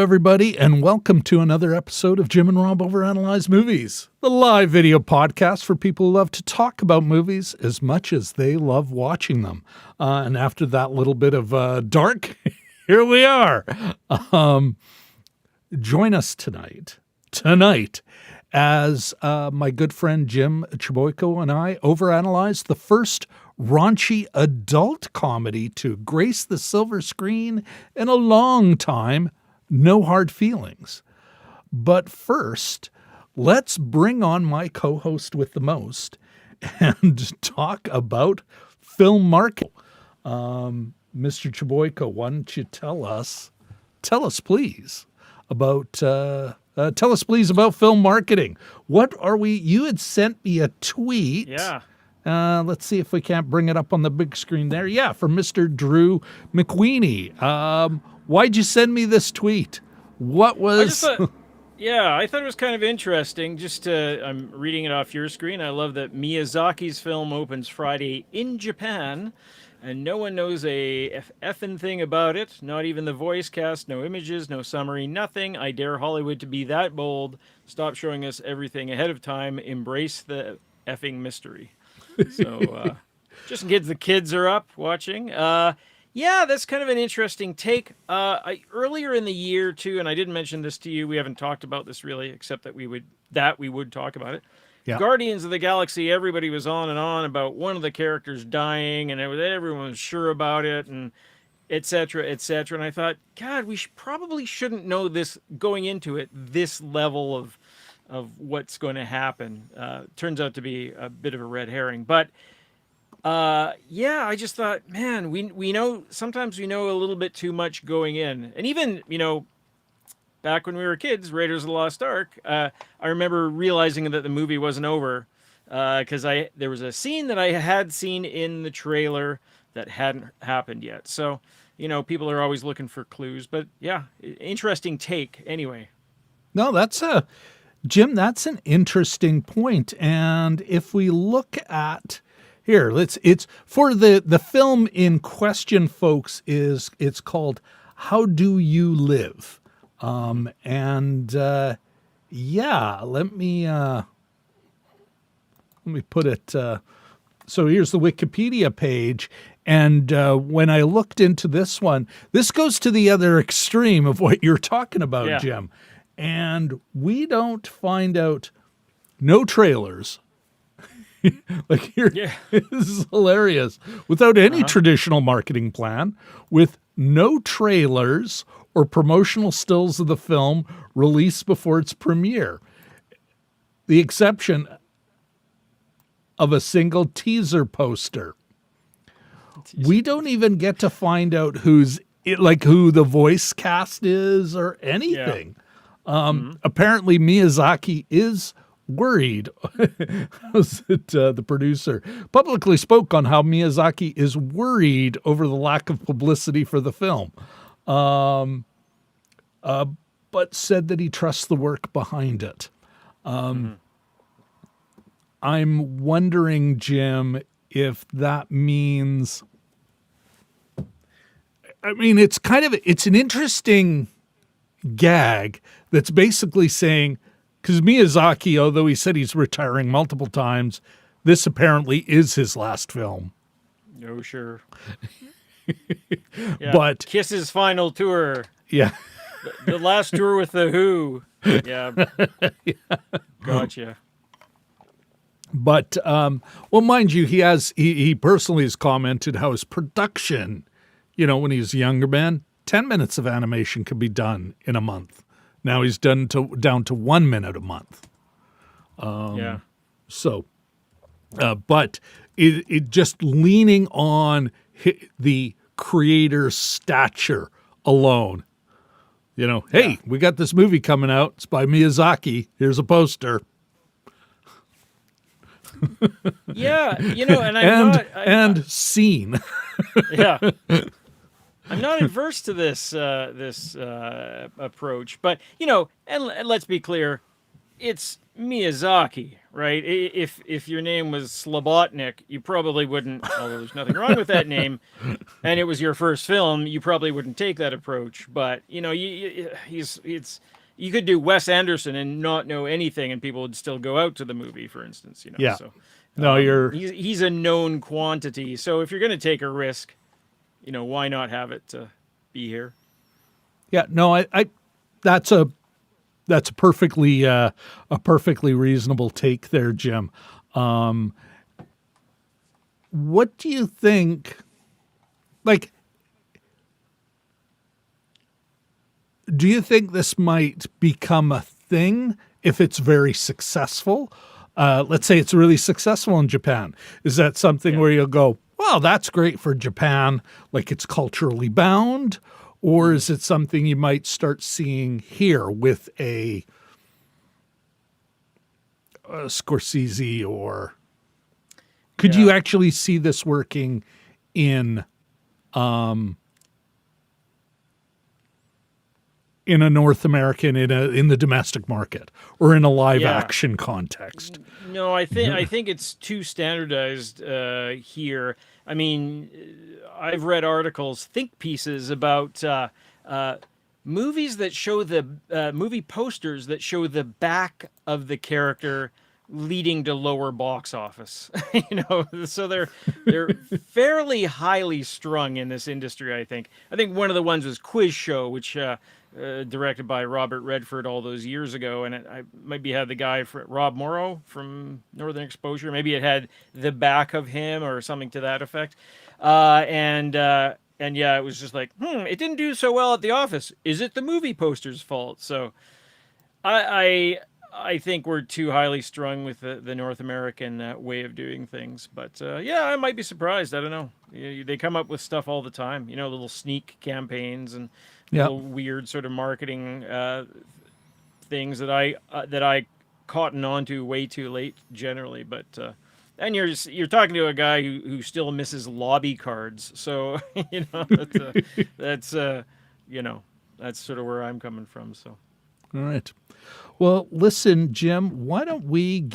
everybody, and welcome to another episode of Jim and Rob Overanalyze Movies, the live video podcast for people who love to talk about movies as much as they love watching them. And after that little bit of dark, here we are. Join us tonight, as my good friend Jim Chaboyko and I overanalyze the first raunchy adult comedy to grace the silver screen in a long time, No Hard Feelings. But first, let's bring on my co-host with the most and talk about film marketing. Mr. Chaboyko, why don't you tell us please about film marketing. What are we? You had sent me a tweet. Yeah. Let's see if we can't bring it up on the big screen there. Yeah, from Mr. Drew McWeeny. Why'd you send me this tweet? What was... I thought it was kind of interesting. I'm reading it off your screen. I love that Miyazaki's film opens Friday in Japan, and no one knows a effing thing about it. Not even the voice cast, no images, no summary, nothing. I dare Hollywood to be that bold. Stop showing us everything ahead of time. Embrace the effing mystery. So, just in case the kids are up watching. That's kind of an interesting take. Earlier in the year, too, and I didn't mention this to you, we haven't talked about this really, except that we would talk about it. Yeah. Guardians of the Galaxy, everybody was on and on about one of the characters dying, and everyone was sure about it, and et cetera, et cetera. And I thought, God, we probably shouldn't know this going into it, this level of what's going to happen. Turns out to be a bit of a red herring. But, I just thought, man, we know, sometimes we know a little bit too much going in. And even, back when we were kids, Raiders of the Lost Ark, I remember realizing that the movie wasn't over because there was a scene that I had seen in the trailer that hadn't happened yet. So, people are always looking for clues. But, yeah, interesting take anyway. No, Jim, that's an interesting point. And if we look at here, it's for the film in question, folks, it's called How Do You Live? Let me put it. So here's the Wikipedia page. And when I looked into this one, this goes to the other extreme of what you're talking about, Jim. And we don't find out no trailers. Like here, this is hilarious. Without any traditional marketing plan, with no trailers or promotional stills of the film released before its premiere. The exception of a single teaser poster. We don't even get to find out who the voice cast is or anything. Yeah. Apparently Miyazaki is worried. The producer publicly spoke on how Miyazaki is worried over the lack of publicity for the film, but said that he trusts the work behind it. I'm wondering, Jim, if that means... it's an interesting gag that's basically saying, because Miyazaki, although he said he's retiring multiple times, this apparently is his last film. Oh, sure. But Kiss's final tour. Yeah. The last tour with The Who. Yeah. Gotcha. But, mind you, he personally has commented how his production, when he was a younger man, 10 minutes of animation could be done in a month. Now he's down to 1 minute a month. So, but it just leaning on the creator's stature alone. We got this movie coming out. It's by Miyazaki. Here's a poster. And scene. Yeah. I'm not adverse to this approach, but and let's be clear, it's Miyazaki, right? If your name was Slobotnik, you probably wouldn't, although there's nothing wrong with that name, and it was your first film, you probably wouldn't take that approach. But you could do Wes Anderson and not know anything, and people would still go out to the movie, for instance. Yeah. So No, you're he's a known quantity. So if you're going to take a risk, why not have it be here? Yeah, no, I that's a perfectly reasonable take there, Jim. What do you think? Like, do you think this might become a thing if it's very successful? Let's say it's really successful in Japan. Is that something where you'll go, well, that's great for Japan, like it's culturally bound? Or is it something you might start seeing here with a Scorsese, or could you actually see this working in a North American, in the domestic market, or in a live action context? No, I think it's too standardized here. I mean, I've read articles, think pieces about movies that show the movie posters that show the back of the character leading to lower box office. So they're fairly highly strung in this industry. I think one of the ones was Quiz Show, which directed by Robert Redford all those years ago, and I maybe had the guy Rob Morrow from Northern Exposure. Maybe it had the back of him or something to that effect. And yeah, it was just like, it didn't do so well at the office. Is it the movie poster's fault? So I think we're too highly strung with the North American way of doing things. But yeah, I might be surprised. I don't know. They come up with stuff all the time. Little sneak campaigns and little weird sort of marketing things that I cotton onto way too late generally. But and you're talking to a guy who still misses lobby cards. So that's sort of where I'm coming from. So. All right. Well, listen, Jim, why don't we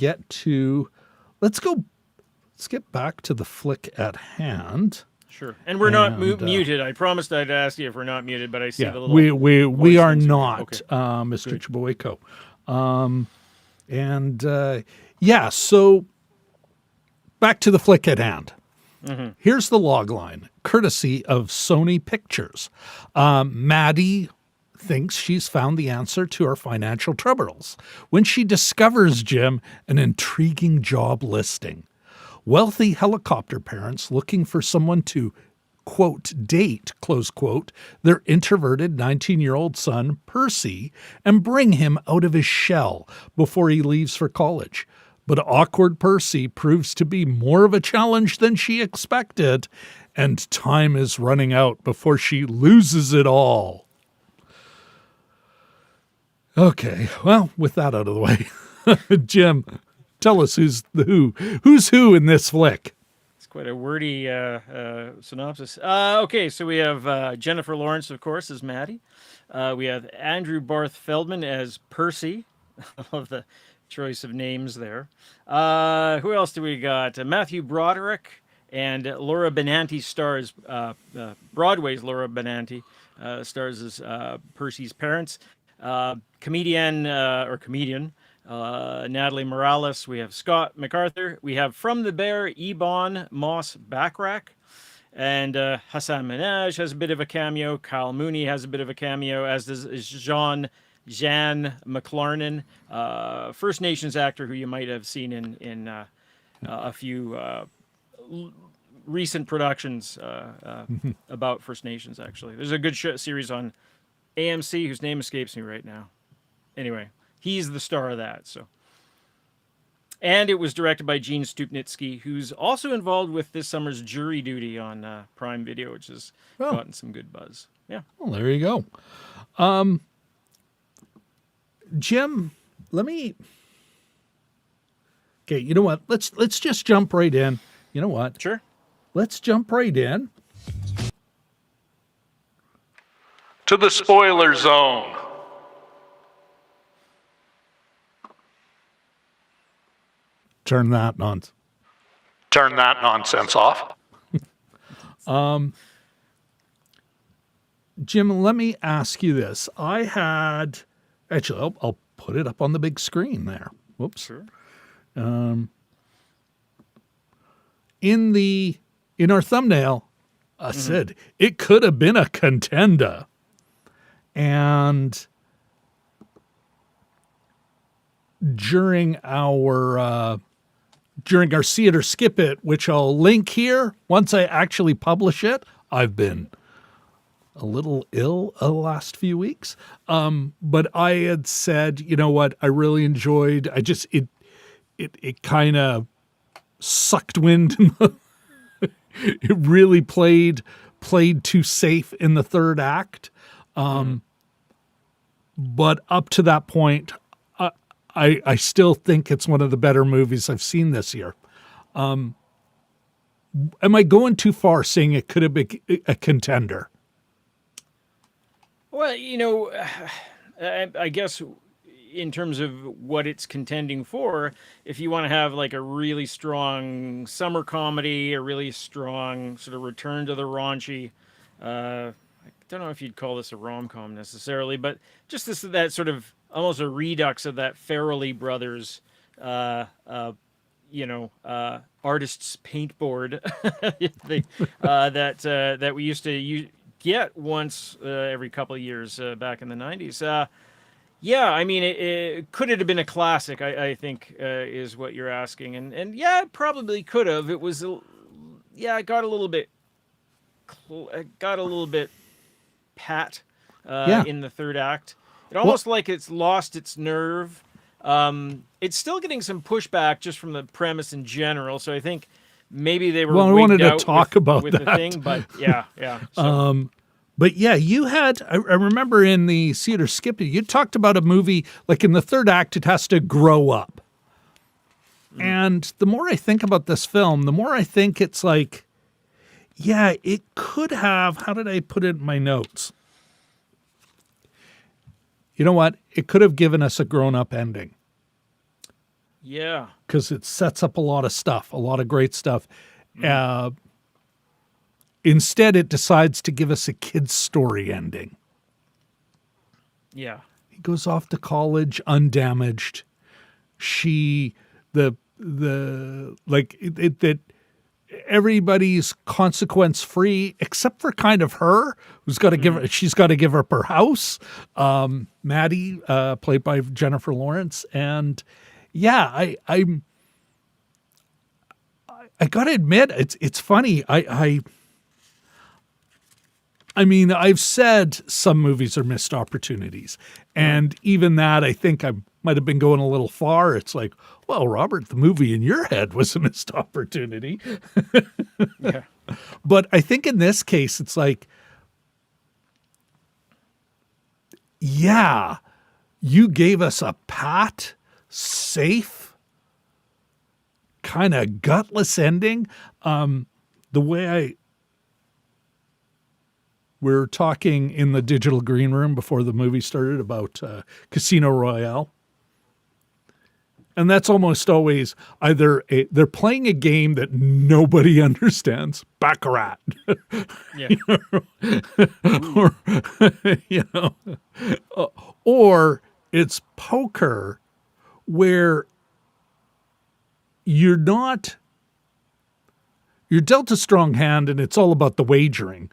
let's get back to the flick at hand. Sure. And we're not muted. I promised I'd ask you if we're not muted, but I see the little... We are not, okay. Mr. Chiboyko. So back to the flick at hand. Mm-hmm. Here's the log line, courtesy of Sony Pictures. Maddie thinks she's found the answer to her financial troubles when she discovers, Jim, an intriguing job listing. Wealthy helicopter parents looking for someone to, quote, date, close quote, their introverted 19-year-old son, Percy, and bring him out of his shell before he leaves for college. But awkward Percy proves to be more of a challenge than she expected, and time is running out before she loses it all. Okay, well, with that out of the way, Jim, tell us who's who in this flick. It's quite a wordy synopsis. Okay, so we have Jennifer Lawrence, of course, as Maddie. We have Andrew Barth Feldman as Percy. I love the choice of names there. Who else do we got? Matthew Broderick and Laura Benanti stars. Broadway's Laura Benanti stars as Percy's parents. Comedian Natalie Morales. We have Scott MacArthur. We have from the Bear, Ebon Moss-Backrack. And Hassan Minaj has a bit of a cameo. Kyle Mooney has a bit of a cameo, as does Jean McLarnon, First Nations actor who you might have seen in a few recent productions about First Nations, actually. There's a good series on AMC whose name escapes me right now. Anyway, he's the star of that. So, and it was directed by Gene Stupnitsky, who's also involved with this summer's Jury Duty on Prime Video, which has gotten some good buzz. Yeah. Well, there you go. Jim, okay, you know what? Let's just jump right in. You know what? Sure. Let's jump right in to the spoiler zone. Turn that nonsense. Turn that nonsense off. Jim, let me ask you this. I'll put it up on the big screen there. Whoops. Sure. In our thumbnail, I said it could have been a contender. And during our See It or Skip It, which I'll link here, once I actually publish it, I've been a little ill the last few weeks. But I had said, you know what, I really enjoyed, it kind of sucked wind in the, it really played too safe in the third act. But up to that point, I still think it's one of the better movies I've seen this year. Am I going too far saying it could have been a contender? Well, I guess in terms of what it's contending for, if you want to have like a really strong summer comedy, a really strong sort of return to the raunchy, I don't know if you'd call this a rom-com necessarily, but just that sort of almost a redux of that Farrelly Brothers, artist's paintboard that we used to get once every couple of years back in the 90s. Yeah, I mean, could it have been a classic? I think is what you're asking, and yeah, it probably could have. It was, it got a little bit pat in the third act. It almost like it's lost its nerve. It's still getting some pushback just from the premise in general. So I think maybe they were. Well, I wanted to talk about with that. The thing, but yeah. So. But yeah, you had, I remember in the See It or Skip It, you talked about a movie, like in the third act, it has to grow up. And the more I think about this film, the more I think it's like, yeah, it could have, how did I put it in my notes? You know what? It could have given us a grown-up ending. Yeah. Because it sets up a lot of stuff, a lot of great stuff. Instead, it decides to give us a kid's story ending. Yeah. He goes off to college undamaged. That everybody's consequence free except for kind of her, who's got to she's got to give up her house. Maddie, played by Jennifer Lawrence. And yeah, I got to admit, it's funny. I mean, I've said some movies are missed opportunities. And even that, I think I might have been going a little far. It's like, well, Robert, the movie in your head was a missed opportunity. Yeah. But I think in this case, it's like, yeah, you gave us a pat, safe, kind of gutless ending. The way we're talking in the digital green room before the movie started about Casino Royale. And that's almost always either they're playing a game that nobody understands, Baccarat. Yeah. Or it's poker where you're dealt a strong hand and it's all about the wagering.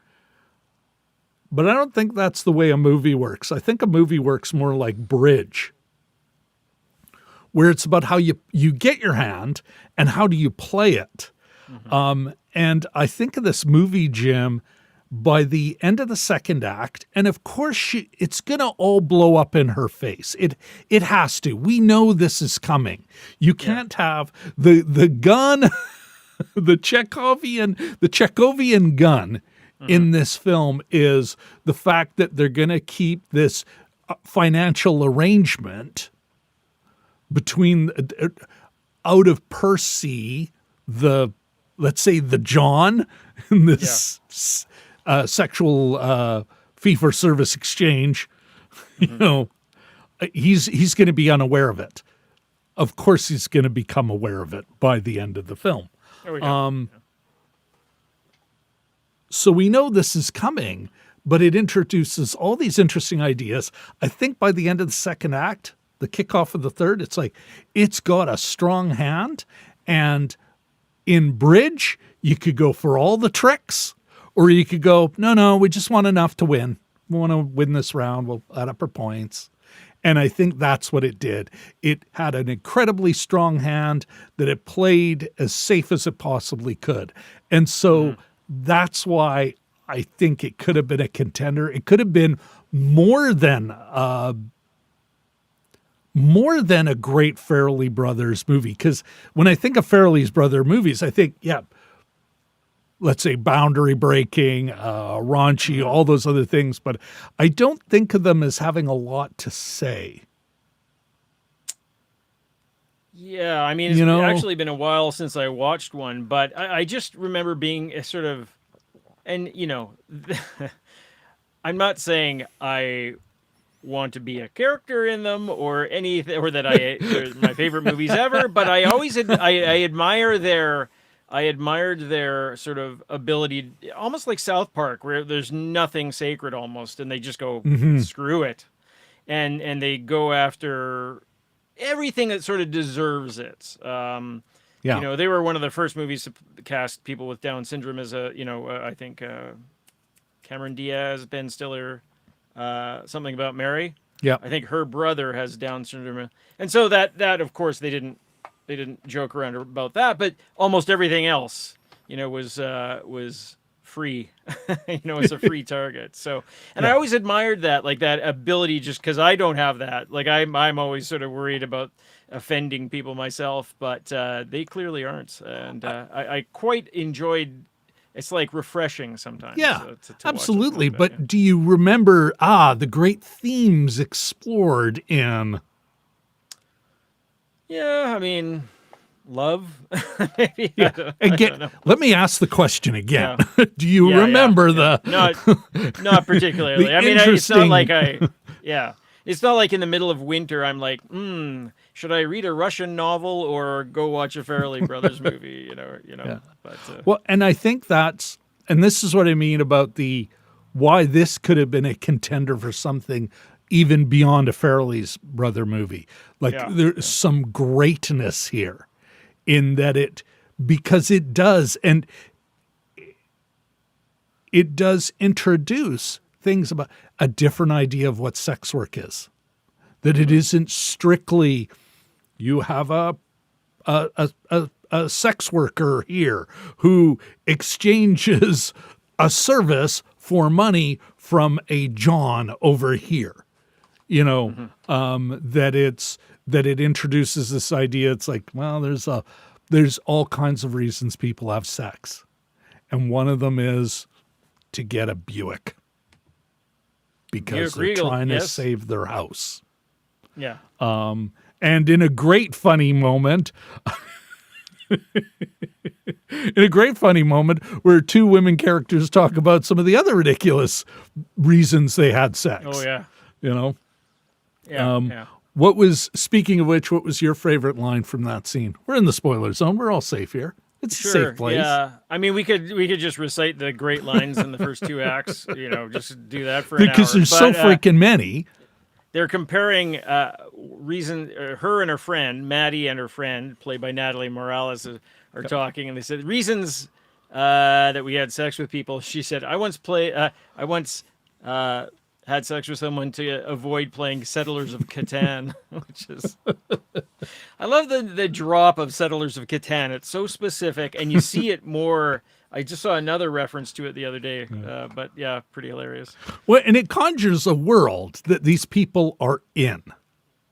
But I don't think that's the way a movie works. I think a movie works more like bridge, where it's about how you get your hand and how do you play it. And I think of this movie, Jim, by the end of the second act, and of course it's going to all blow up in her face. It has to. We know this is coming. You can't have the gun, the Chekhovian gun in this film is the fact that they're going to keep this financial arrangement between out of Percy, let's say the John in this sexual fee for service exchange. He's going to be unaware of it. of course he's going to become aware of it by the end of the film. Oh, yeah. So we know this is coming, but it introduces all these interesting ideas. I think by the end of the second act, the kickoff of the third, it's like it's got a strong hand. And in bridge, you could go for all the tricks, or you could go, no, we just want enough to win. We want to win this round. We'll add up our points. And I think that's what it did. It had an incredibly strong hand that it played as safe as it possibly could. And so that's why I think it could have been a contender. It could have been more than a great Farrelly Brothers movie. Because when I think of Farrelly's brother movies, I think, let's say boundary breaking, raunchy, all those other things. But I don't think of them as having a lot to say. Yeah, I mean, it's actually been a while since I watched one, but I just remember being a sort of, and I'm not saying I want to be a character in them or anything, or that they're my favorite movies ever, but I always I admired their sort of ability, almost like South Park, where there's nothing sacred almost, and they just go screw it, and they go after everything that sort of deserves it. They were one of the first movies to cast people with Down syndrome as I think Cameron Diaz, Ben Stiller, Something About Mary. Yeah, I think her brother has Down syndrome, and so that of course they didn't joke around about that, but almost everything else, was free. It's a free target. So, and I always admired that, like that ability, just because I don't have that. Like I'm always sort of worried about offending people myself, but they clearly aren't, and I quite enjoyed. It's like refreshing sometimes. Yeah, to absolutely. watch it. But do you remember the great themes explored in? Yeah, I mean, love. Maybe. Yeah. I don't know. Let me ask the question again. Yeah. Do you remember the? Not particularly. The I mean, it's not interesting- like it's not like in the middle of winter I'm like, should I read a Russian novel or go watch a Farrelly Brothers movie? Yeah. But Well, and I think and this is what I mean about why this could have been a contender for something even beyond a Farrelly's brother movie. Like there's some greatness here in that because it does, and it does introduce things about a different idea of what sex work is. That it isn't strictly you have a sex worker here who exchanges a service for money from a John over here. That it introduces this idea. It's like, well, there's all kinds of reasons people have sex. And one of them is to get a Buick because they're trying to save their house. yeah. And in a great funny moment, where two women characters talk about some of the other ridiculous reasons they had sex. Oh yeah. Yeah. Yeah. Speaking of which, what was your favorite line from that scene? We're in the spoiler zone. We're all safe here. It's a safe place. Yeah. I mean, we could just recite the great lines in the first two acts, just do that for an hour. Because there's so freaking many. They're comparing her and her friend, Maddie and her friend, played by Natalie Morales, are talking, and they said reasons that we had sex with people. She said, I once had sex with someone to avoid playing Settlers of Catan, which is, I love the drop of Settlers of Catan. It's so specific, and you see it more. I just saw another reference to it the other day, but yeah, pretty hilarious. Well, and it conjures a world that these people are in.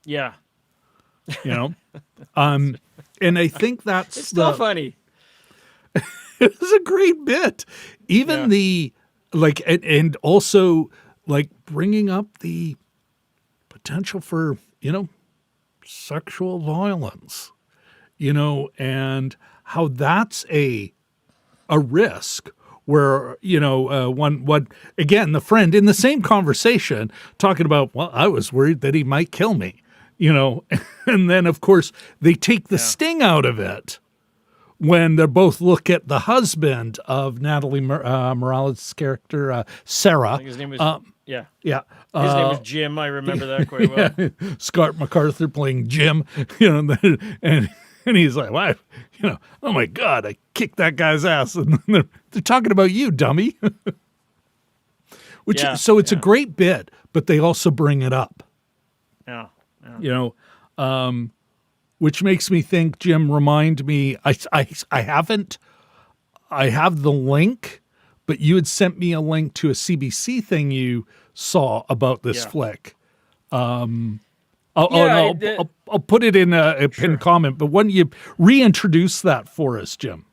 Yeah. And I think that's It's still funny. It was a great bit. Even and also like bringing up the potential for, sexual violence, and how that's a risk where, again, the friend in the same conversation talking about, well, I was worried that he might kill me, you know, and then of course they take the sting out of it when they both look at the husband of Natalie Morales' character, Sarah. I think his name was Yeah. His name was Jim. I remember that quite well. Scott MacArthur playing Jim, you know, and he's like, "Wow, you know, oh my God, I kicked that guy's ass," and they're talking about you, dummy. So it's a great bit, but they also bring it up. Yeah. You know, which makes me think, Jim, remind me, I have the link, but you had sent me a link to a CBC thing you saw about this flick. I'll put it in a pinned comment, but why don't you reintroduce that for us, Jim?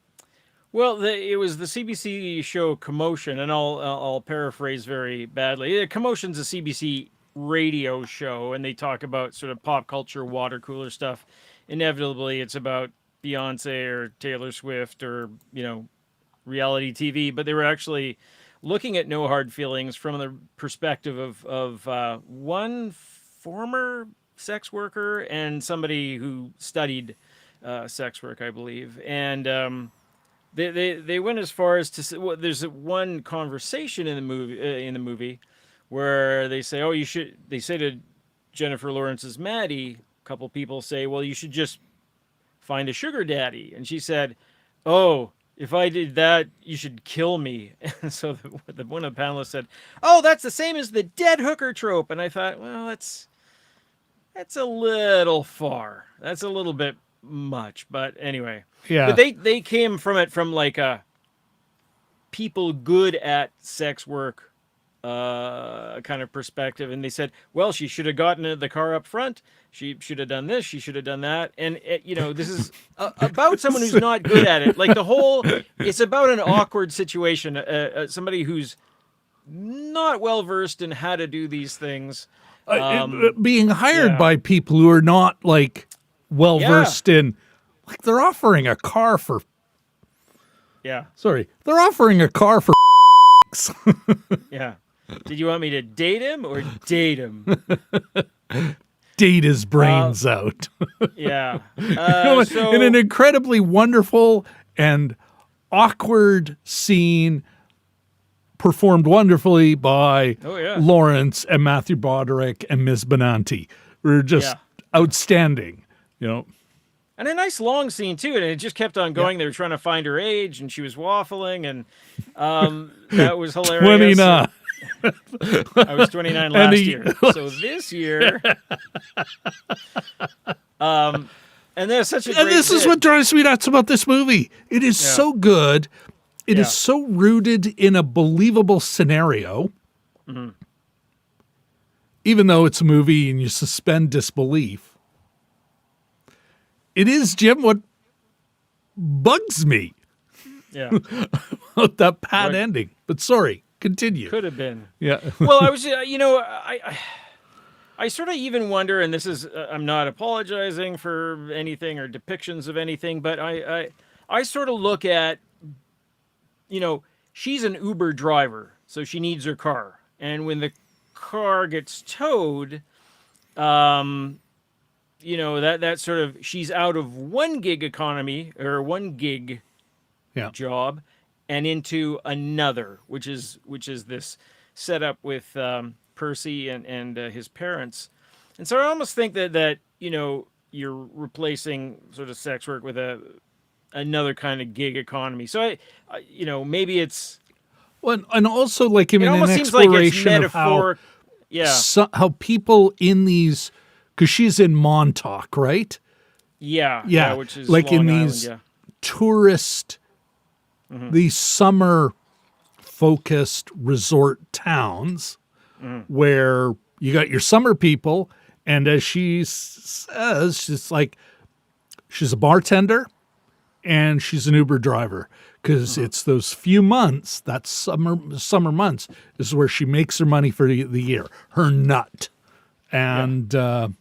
Well, it was the CBC show Commotion, and I'll paraphrase very badly. Commotion's a CBC radio show, and they talk about sort of pop culture, water cooler stuff. Inevitably, it's about Beyonce or Taylor Swift or, you know, reality TV, but they were actually looking at No Hard Feelings from the perspective of one former sex worker and somebody who studied sex work, I believe. And they went as far as to say, well, there's one conversation in the movie where they say, they say to Jennifer Lawrence's Maddie, a couple people say, well, you should just find a sugar daddy. And she said, oh, if I did that, you should kill me. And so one of the panelists said, oh, that's the same as the dead hooker trope. And I thought, well, that's a little far. That's a little bit much. But anyway. Yeah. But they came from it from like a people good at sex work kind of perspective, and they said, well, she should have gotten the car up front, she should have done this, she should have done that, and you know, this is about someone who's not good at it. Like it's about an awkward situation, somebody who's not well versed in how to do these things, being hired by people who are not like well versed in, like they're offering a car for they're offering a car for yeah. Did you want me to date him or date him? Date his brains out. Yeah. In an incredibly wonderful and awkward scene performed wonderfully by Lawrence and Matthew Broderick and Ms. Benanti. Were just outstanding, you know. And a nice long scene, too, and it just kept on going. They were trying to find her age, and she was waffling, and that was hilarious. 29. I was 29 last year. So this year... and there's such a great this is what drives me nuts about this movie. It is so good. It is so rooted in a believable scenario. Mm-hmm. Even though it's a movie and you suspend disbelief. It is, Jim, what bugs me. Yeah. About that pat ending. But sorry, continue. Could have been. Yeah. Well, I was, I sort of even wonder, and this is, I'm not apologizing for anything or depictions of anything, but I sort of look at, you know, she's an Uber driver, so she needs her car. And when the car gets towed, you know, that sort of, she's out of one gig economy or one gig job and into another, which is this setup with Percy and his parents. And so I almost think that you know, you're replacing sort of sex work with another kind of gig economy. So I you know, maybe it's and also like in an seems like exploration of how people in these, because she's in Montauk, right? Yeah, which is like Long in Island, these tourist, these summer-focused resort towns where you got your summer people, and as she says, she's like, she's a bartender and she's an Uber driver because it's those few months, that summer months, is where she makes her money for the year, her nut, and all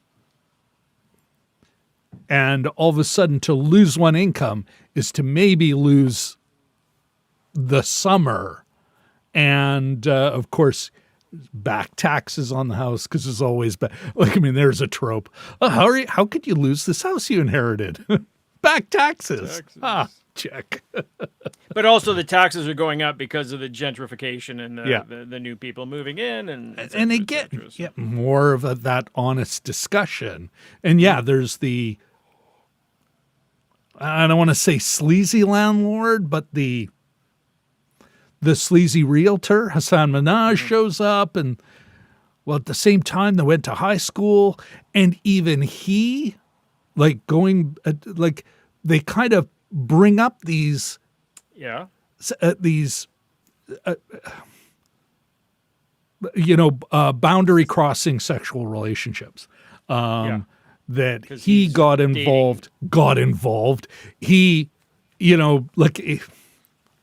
of a sudden to lose one income is to maybe lose the summer. And, of course, back taxes on the house because there's always there's a trope. Oh, how could you lose this house you inherited? Back taxes. Ah, check. But also the taxes are going up because of the gentrification and the new people moving in, and et cetera, and they et cetera, so. get more of that honest discussion. And there's the, I don't want to say sleazy landlord, but the sleazy realtor, Hassan Minaj, shows up, and at the same time they went to high school, and even he, they kind of bring up these boundary crossing sexual relationships. That he got involved. He,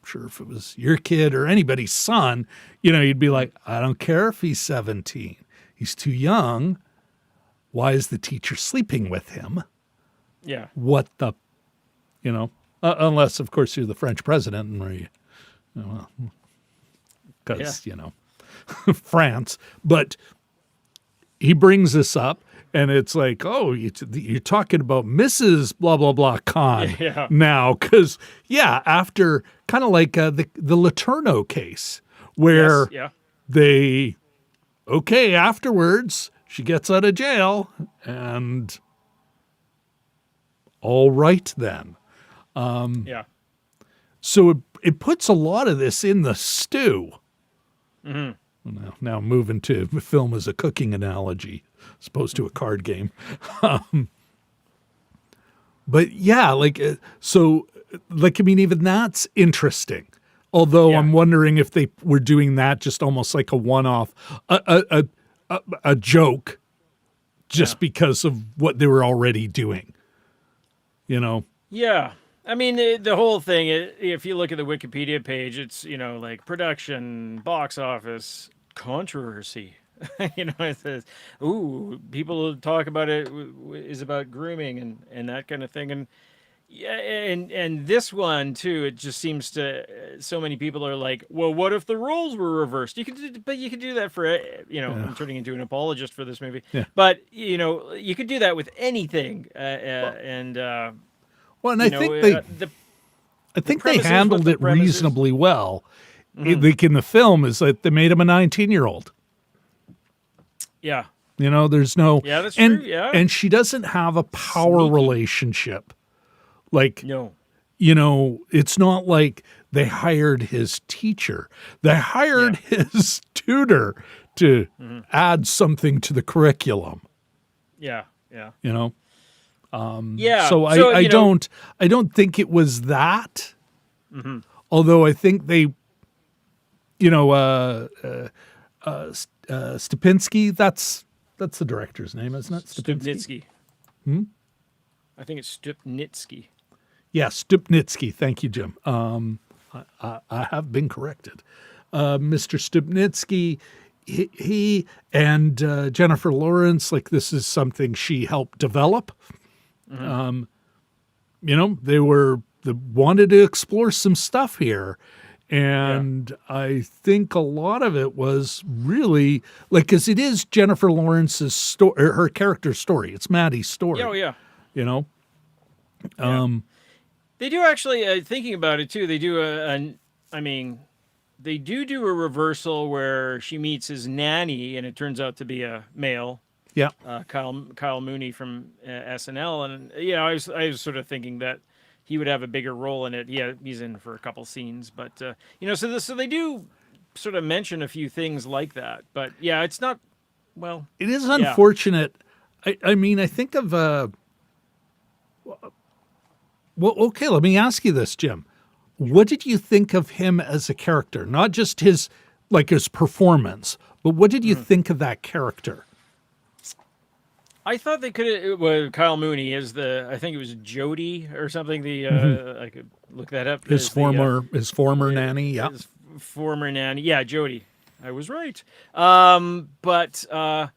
sure if it was your kid or anybody's son, you'd be like, I don't care if he's 17. He's too young. Why is the teacher sleeping with him? Yeah. What the, unless, of course, you're the French president and because, France. But he brings this up. And it's like, oh, you're talking about Mrs. blah, blah, blah Khan now. Because, after kind of like the Letourneau case where afterwards she gets out of jail and all right then. So it puts a lot of this in the stew. Mm-hmm. Now moving to film as a cooking analogy as opposed to a card game. But even that's interesting. Although I'm wondering if they were doing that just almost like a one-off, a joke, just because of what they were already doing. Yeah. I mean, the whole thing, if you look at the Wikipedia page, it's, like production, box office, controversy. It says, ooh, people talk about it is about grooming and that kind of thing. And and this one too, it just seems to, so many people are like, well, what if the roles were reversed? You could do that for, I'm turning into an apologist for this movie, but you could do that with anything. And I think they handled it reasonably well. Like in the film, is that they made him a 19-year-old. Yeah. There's no... Yeah, that's true, yeah. And she doesn't have a power relationship. No. It's not like they hired his teacher. They hired his tutor to add something to the curriculum. Yeah, yeah. So I don't think it was that. Mm-hmm. Although I think they, Stupinski, that's the director's name, isn't it? Stupnitsky. I think it's Stupnitsky. Yeah, Stupnitsky. Thank you, Jim. I have been corrected. Mr. Stupnitsky, he and Jennifer Lawrence, this is something she helped develop. They wanted to explore some stuff here. And I think a lot of it was really because it is Jennifer Lawrence's story, her character's story. It's Maddie's story. Oh, yeah. They do actually, thinking about it too, they do they do a reversal where she meets his nanny and it turns out to be a male. Yeah. Kyle Mooney from SNL. And, I was sort of thinking that he would have a bigger role in it. Yeah, he's in for a couple scenes, but so they do sort of mention a few things like that. But it's not. Well, it is unfortunate. I mean, I think of. Well, okay. Let me ask you this, Jim. What did you think of him as a character? Not just his performance, but what did you think of that character? I thought they could have. Well, Kyle Mooney is I think it was Jody or something. I could look that up. His former nanny. Yeah. His former nanny. Yeah, Jody. I was right. But I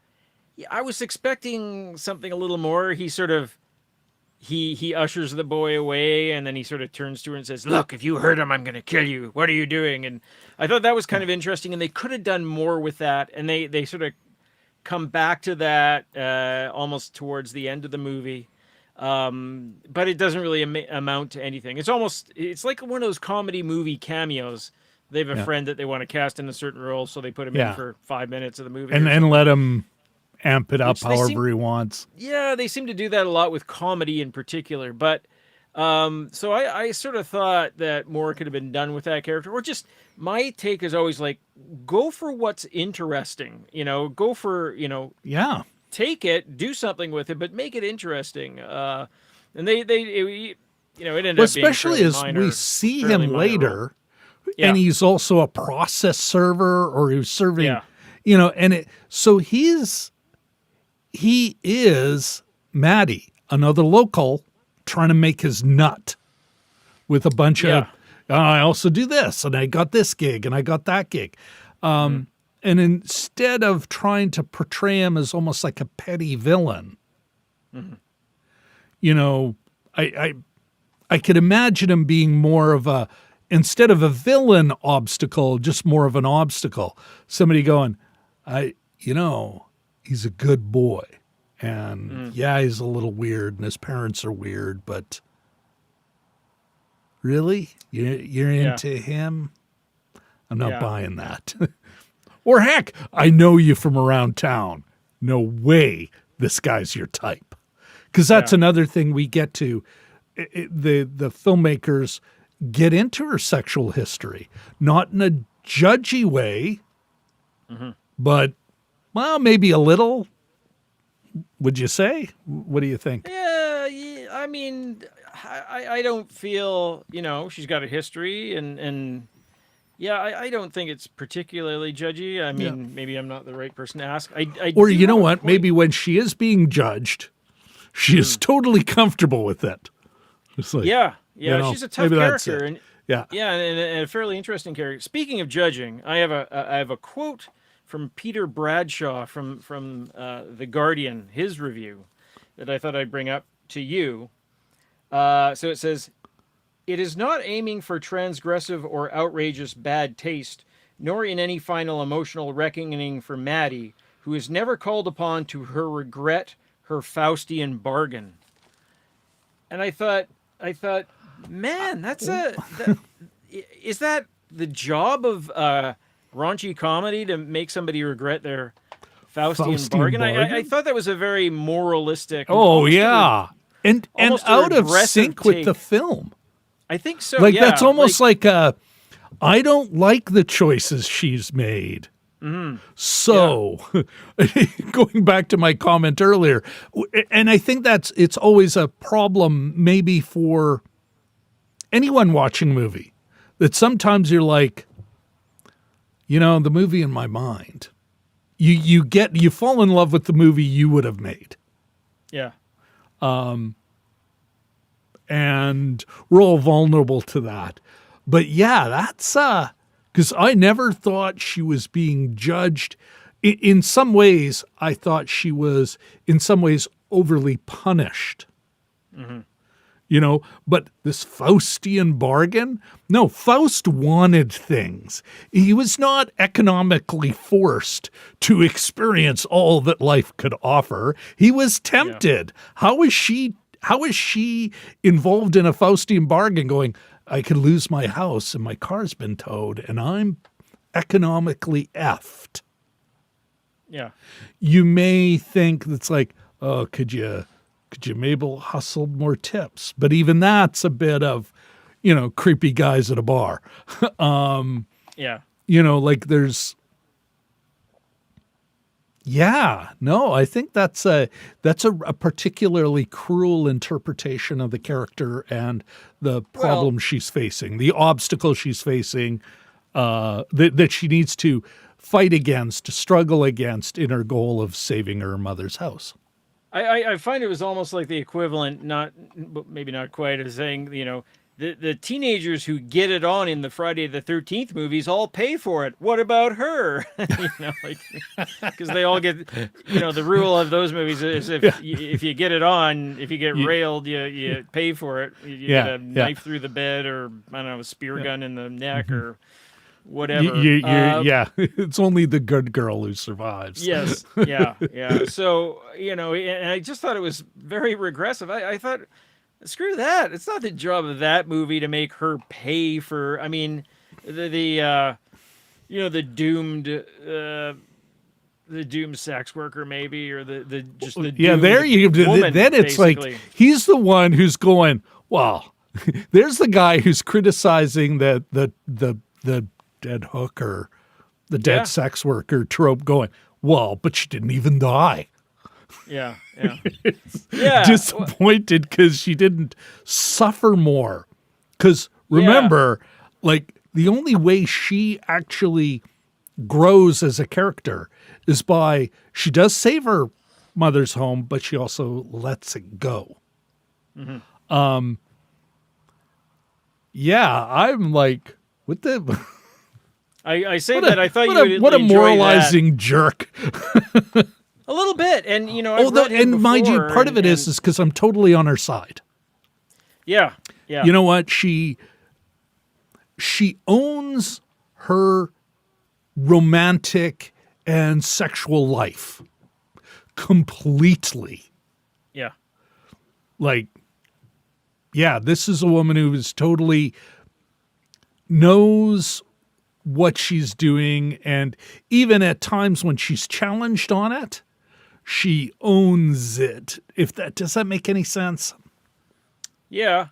was expecting something a little more. He sort of he ushers the boy away, and then he sort of turns to her and says, "Look, if you hurt him, I'm going to kill you. What are you doing?" And I thought that was kind of interesting, and they could have done more with that. And they sort of come back to that almost towards the end of the movie. But it doesn't really amount to anything. It's like one of those comedy movie cameos. They have a friend that they want to cast in a certain role, so they put him in for 5 minutes of the movie. And let him amp it up however he wants. Yeah, they seem to do that a lot with comedy in particular. But so I sort of thought that more could have been done with that character. Or just, my take is always like, go for what's interesting. Go for, take it, do something with it, but make it interesting. And it ended up especially being as we see him later, role. and he's also a process server, or he was serving, so he is Maddie, another local, trying to make his nut with a bunch of, I also do this, and I got this gig, and I got that gig. And instead of trying to portray him as almost like a petty villain, I could imagine him being more of instead of a villain obstacle, just more of an obstacle. Somebody going, he's a good boy. And he's a little weird, and his parents are weird, but really? You're into him? I'm not buying that. Or heck, I know you from around town. No way this guy's your type. Because that's another thing we get to. The filmmakers get into her sexual history, not in a judgy way, but, well, maybe a little. Would you say? What do you think? Yeah, I mean, I don't feel, she's got a history, and I don't think it's particularly judgy. I mean, maybe I'm not the right person to ask. Or you know what? Maybe when she is being judged, she is totally comfortable with it. It's like, she's a tough character, and and a fairly interesting character. Speaking of judging, I have a quote from Peter Bradshaw from The Guardian, his review, that I thought I'd bring up to you. So it says, "It is not aiming for transgressive or outrageous bad taste, nor in any final emotional reckoning for Maddie, who is never called upon to her regret her Faustian bargain." And I thought, man, is that the job of raunchy comedy, to make somebody regret their Faustian bargain? I thought that was a very moralistic. And out of sync with the film. I think so. Like, that's almost like I don't like the choices she's made. So, going back to my comment earlier, and I think it's always a problem maybe for anyone watching a movie, that sometimes you're like, the movie in my mind, you fall in love with the movie you would have made. Yeah. And we're all vulnerable to that. But that's because I never thought she was being judged. In some ways, I thought she was in some ways overly punished. But this Faustian bargain? No, Faust wanted things. He was not economically forced to experience all that life could offer. He was tempted. How is she involved in a Faustian bargain going, I could lose my house and my car's been towed and I'm economically effed? Yeah. You may think that's like, oh, could you maybe hustle more tips? But even that's a bit of, creepy guys at a bar. Like there's, I think that's a particularly cruel interpretation of the character and the problem she's facing, the obstacle she's facing, that she needs to fight against, to struggle against in her goal of saving her mother's house. I find it was almost like the equivalent, maybe not quite, as saying, the teenagers who get it on in the Friday the 13th movies all pay for it. What about her? Because they all get, the rule of those movies is if you get it on, if you get railed, you pay for it. You get a knife through the bed, or I don't know, a spear gun in the neck, or whatever. It's only the good girl who survives. Yes, yeah. So, and I just thought it was very regressive. I thought, screw that. It's not the job of that movie to make her pay for, the doomed sex worker, maybe, or the there you go. Woman, then it's basically. like he's the one who's going, well, there's the guy who's criticizing the dead hooker, the dead sex worker trope, going, well, but she didn't even die. Yeah. Disappointed because she didn't suffer more. Because remember, like, the only way she actually grows as a character is by, she does save her mother's home, but she also lets it go. Mm-hmm. I'm like, what the... I say that I thought what a moralizing jerk. A little bit, and mind you, part of it is because I'm totally on her side. Yeah. You know what? She owns her romantic and sexual life completely. Yeah. Like, this is a woman who is totally knows what she's doing, and even at times when she's challenged on it, she owns it. Does that make any sense? Yeah.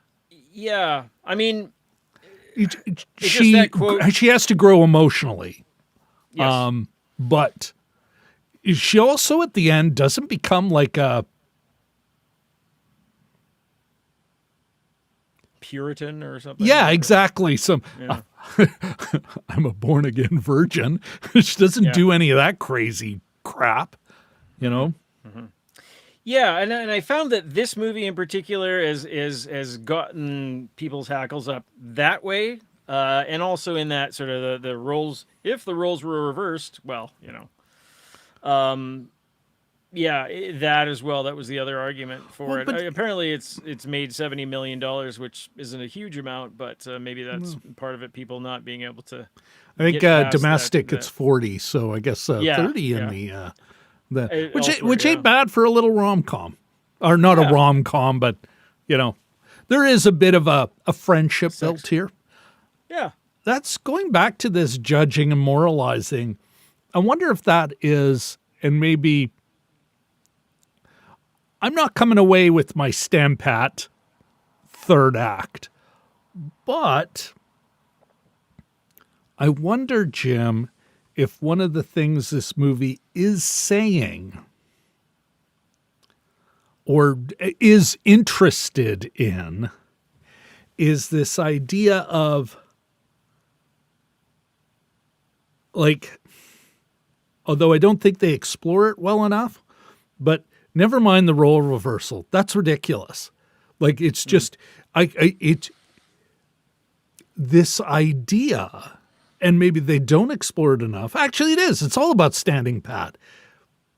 I mean, she has to grow emotionally. Yes. But she also at the end doesn't become like a Puritan or something. Yeah, exactly. I'm a born again virgin. She doesn't do any of that crazy crap. Mm-hmm. Yeah, and I found that this movie in particular has gotten people's hackles up that way, and also in that sort of the roles. If the roles were reversed, well, that as well. That was the other argument for it. Apparently, it's made $70 million, which isn't a huge amount, but maybe that's part of it. People not being able to. I think domestic it's 40, so I guess 30 in the. Which ain't bad for a little rom-com. Or not a rom-com, but, there is a bit of a friendship built here. Yeah. That's going back to this judging and moralizing. I wonder if that is, and maybe, I'm not coming away with my stamp pat third act, but I wonder, Jim, if one of the things this movie is saying or is interested in is this idea of, like, although I don't think they explore it well enough, but never mind the role reversal. That's ridiculous. Like, it's just, this idea, and maybe they don't explore it enough. Actually, it is. It's all about standing pat.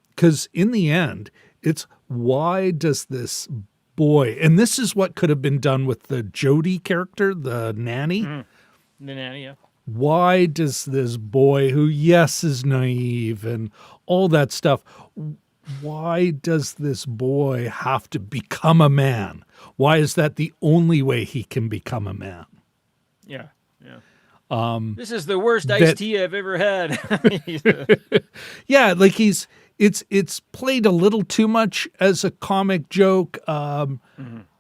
Because in the end, it's why does this boy, and this is what could have been done with the Jodie character, the nanny. Mm-hmm. The nanny, yeah. Why does this boy, who, yes, is naive and all that stuff, why does this boy have to become a man? Why is that the only way he can become a man? Yeah. This is the worst iced tea I've ever had. Yeah, like it's played a little too much as a comic joke, and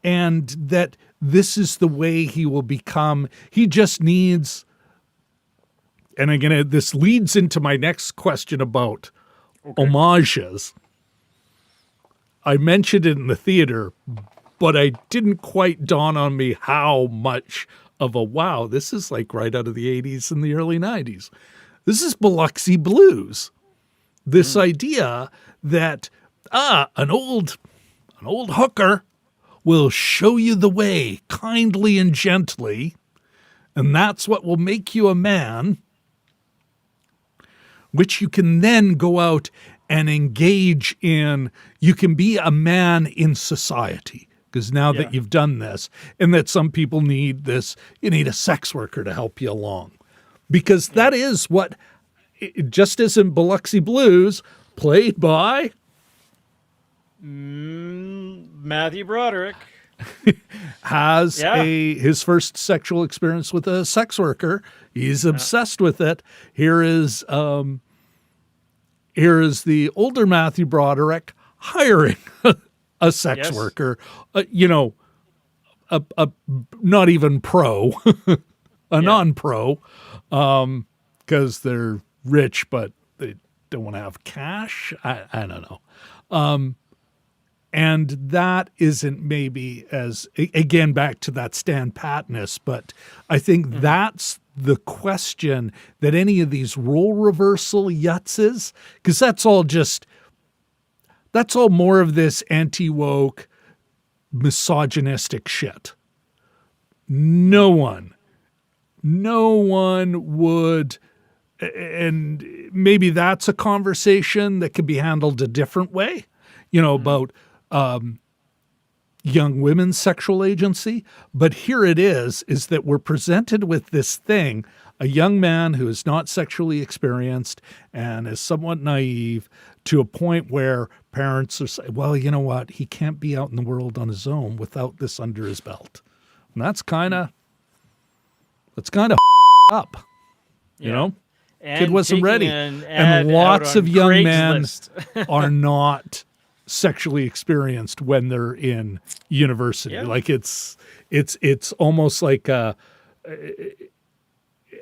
that this is the way he will become. He just needs, and again, this leads into my next question about homages. I mentioned it in the theater, but I didn't quite dawn on me how much of a wow, this is like right out of the 80s and the early 90s. This is Biloxi Blues. This idea that an old hooker will show you the way kindly and gently, and that's what will make you a man, which you can then go out and engage in. You can be a man in society, because now that you've done this, and that some people need this, you need a sex worker to help you along. Because that is what, just as in Biloxi Blues, played by Matthew Broderick, has his first sexual experience with a sex worker. He's obsessed with it. Here is the older Matthew Broderick hiring a sex worker, a not even pro, non-pro, because they're rich, but they don't want to have cash. I don't know. And that isn't maybe as, again, back to that Stan Patness, but I think that's the question that any of these role reversal yutzes, because that's all more of this anti-woke, misogynistic shit. No one would, and maybe that's a conversation that could be handled a different way, about young women's sexual agency. But here it is that we're presented with this thing, a young man who is not sexually experienced and is somewhat naive to a point where parents are saying, well, you know what? He can't be out in the world on his own without this under his belt. And that's kind of up, you know? And kid wasn't ready. And lots of young men are not sexually experienced when they're in university. Yeah. Like it's almost like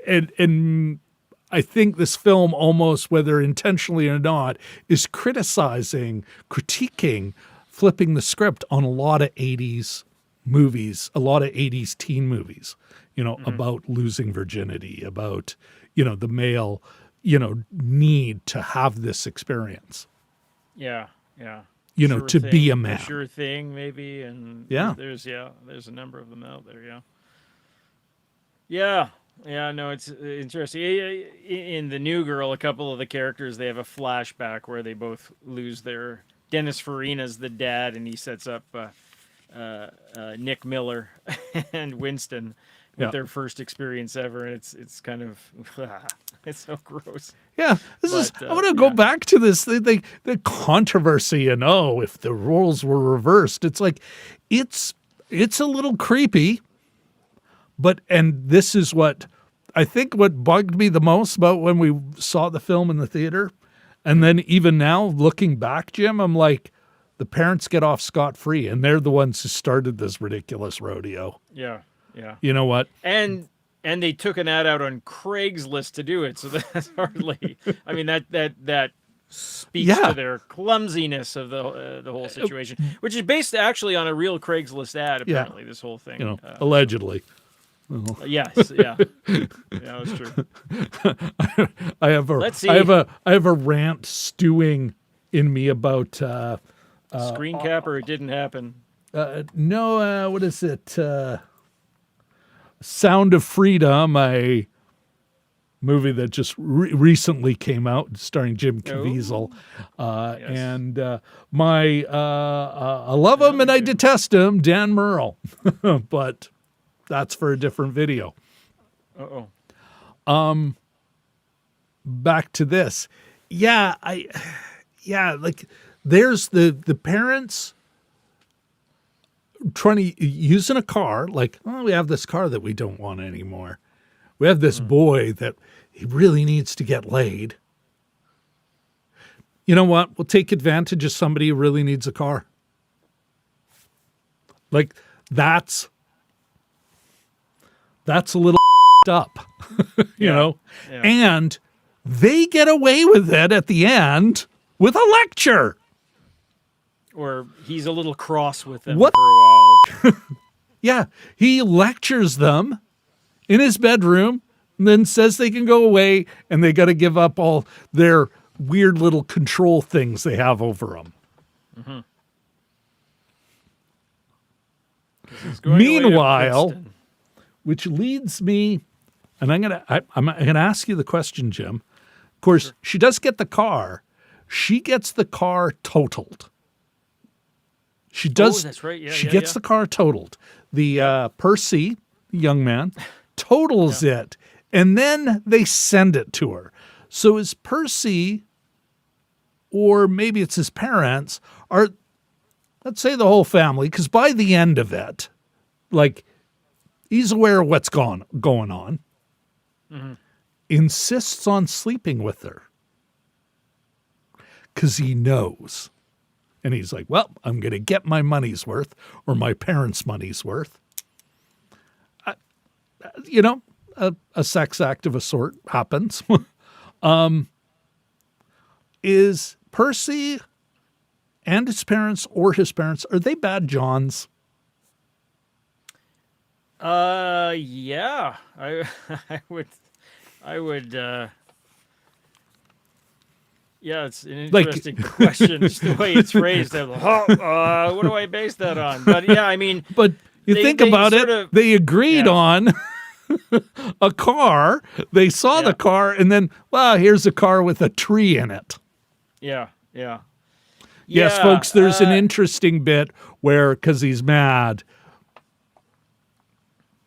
and I think this film, almost whether intentionally or not, is critiquing, flipping the script on a lot of 80s movies, a lot of 80s teen movies, about losing virginity, about, the male, need to have this experience. Yeah, yeah. To be a man. Sure thing, maybe. And there's a number of them out there, Yeah, no, it's interesting. In The New Girl, a couple of the characters, they have a flashback where they both lose their... Dennis Farina's the dad, and he sets up Nick Miller and Winston with their first experience ever, and it's kind of... it's so gross. Yeah, I want to go back to this the controversy and if the roles were reversed. It's like it's a little creepy, and this is what I think what bugged me the most about when we saw the film in the theater, and then even now looking back, Jim, I'm like, the parents get off scot-free, and they're the ones who started this ridiculous rodeo. Yeah. You know what? And they took an ad out on Craigslist to do it, so that's hardly. I mean, that speaks to their clumsiness of the whole situation, which is based actually on a real Craigslist ad. Apparently, this whole thing, allegedly. Yes, yeah, that's true. I have a rant stewing in me about Screen Capper. It didn't happen. No, what is it? Sound of Freedom, a movie that just recently came out, starring Jim Caviezel. And I love him and I detest him, Dan Merle. But that's for a different video. Back to this. Like there's the parents trying to using a car, like, we have this car that we don't want anymore. We have this boy that he really needs to get laid. You know what? We'll take advantage of somebody who really needs a car. Like, that's a little up, you know? Yeah. And they get away with it at the end with a lecture. Or he's a little cross with them for a while. Yeah, he lectures them in his bedroom and then says they can go away and they got to give up all their weird little control things they have over them. He's going away to Meanwhile, Princeton. which leads me, and I'm gonna ask you the question, Jim. Of course, she does get the car. She gets the car totaled. She does. Oh, that's right. Yeah, she yeah, gets yeah. the car totaled. The Percy, the young man, totals it, and then they send it to her. So is Percy, or maybe it's his parents, are, let's say the whole family, because by the end of it, like, he's aware of what's going on, insists on sleeping with her because he knows. And he's like, well, I'm going to get my money's worth, or my parents' money's worth. A sex act of a sort happens. Is Percy and his parents, or his parents, are they bad Johns? Yeah, I would, yeah, it's an Like- interesting question, just the way it's phrased. I'm like, what do I base that on? But yeah, I mean, But you They- think they about sort it, of- they agreed yeah. on a car. They saw Yeah. the car, and then, well, here's a car with a tree in it. yeah. Yes, Yeah, folks, there's an uh, interesting bit where, because he's mad,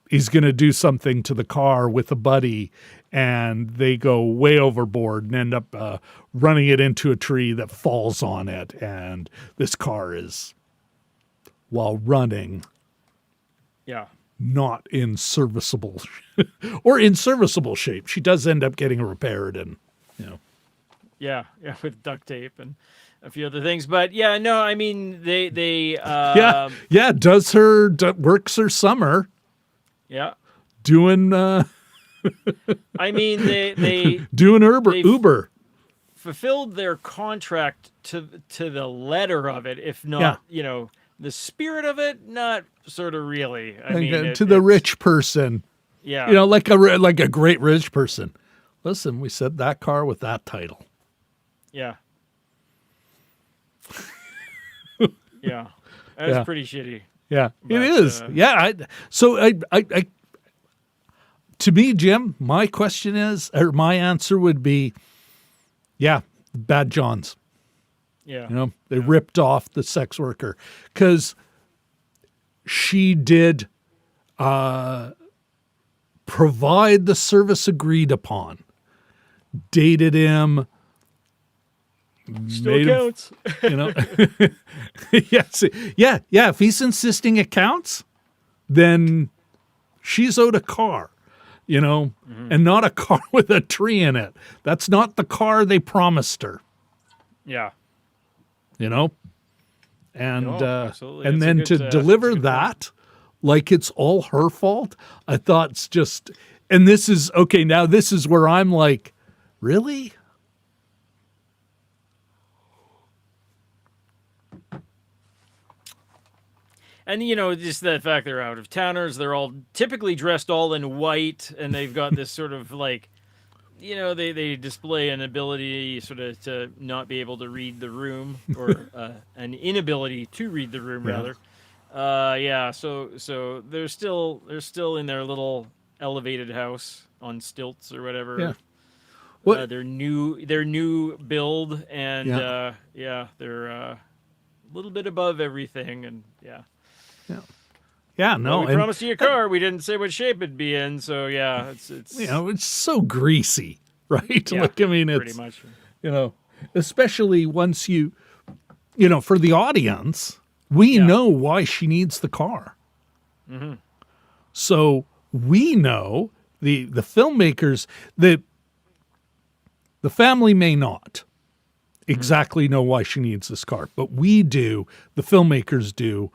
he's going to do something to the car with a buddy, and they go way overboard and end up running it into a tree that falls on it. And this car is, while running, Yeah. not in serviceable or in serviceable shape. She does end up getting repaired, and Yeah, with duct tape and a few other things. But yeah, no, I mean they works her summer yeah. doing I mean they doing They've- Uber. fulfilled their contract to the letter of it, if not, the spirit of it, not sort of really. I mean, To the rich person, yeah, like a great rich person. Listen, we said that car with that title. yeah, yeah. That's Yeah. pretty shitty. Yeah, But, it is. I to me, Jim, my question is, or my answer would be, yeah, bad Johns. Yeah, They ripped off the sex worker because she did provide the service agreed upon, dated him, still made him, counts. yes, yeah. If he's insisting it counts, then she's owed a car, and not a car with a tree in it. That's not the car they promised her. Yeah, And No, absolutely. and That's a then good, to that's a deliver good point. that like it's all her fault, I thought it's just, and this is okay, now this is where I'm like, really? And just the fact they're out of towners, they're all typically dressed all in white, and they've got this sort of like, they display an ability sort of to not be able to read the room, or an inability to read the room, rather. So they're still in their little elevated house on stilts or whatever. Yeah. What? Their new build, and Yeah. they're a little bit above everything, and Yeah, no, we and promised you a car. We didn't say what shape it'd be in, so yeah, it's it's so greasy, right? Yeah, Like, I mean, pretty it's, much. especially once for the audience, we Yeah. know why she needs the car. So we know, the filmmakers, the family may not exactly know why she needs this car, but we do, the filmmakers do.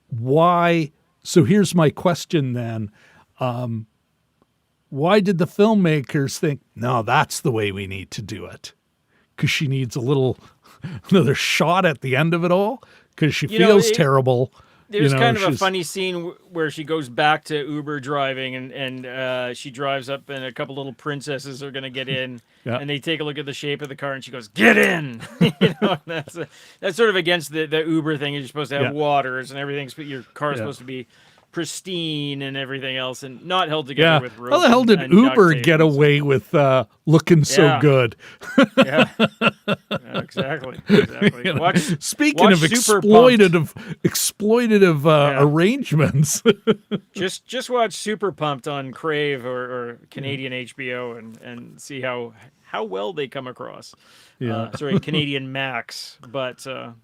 Why? So here's my question then. Why did the filmmakers think, no, that's the way we need to do it? Because she needs another shot at the end of it all? Because she feels terrible. There's kind of a funny scene where she goes back to Uber driving, and she drives up, and a couple little princesses are going to get in, and they take a look at the shape of the car, and she goes, "Get in!" That's sort of against the Uber thing. You're supposed to have waters and everything's, but your car's supposed to be pristine and everything else, and not held together with rope. How the hell did and Uber duct tape get away with looking so good? Yeah, exactly. Speaking of exploitative arrangements, just watch Super Pumped on Crave or Canadian HBO and see how well they come across. Sorry, Canadian Max. But I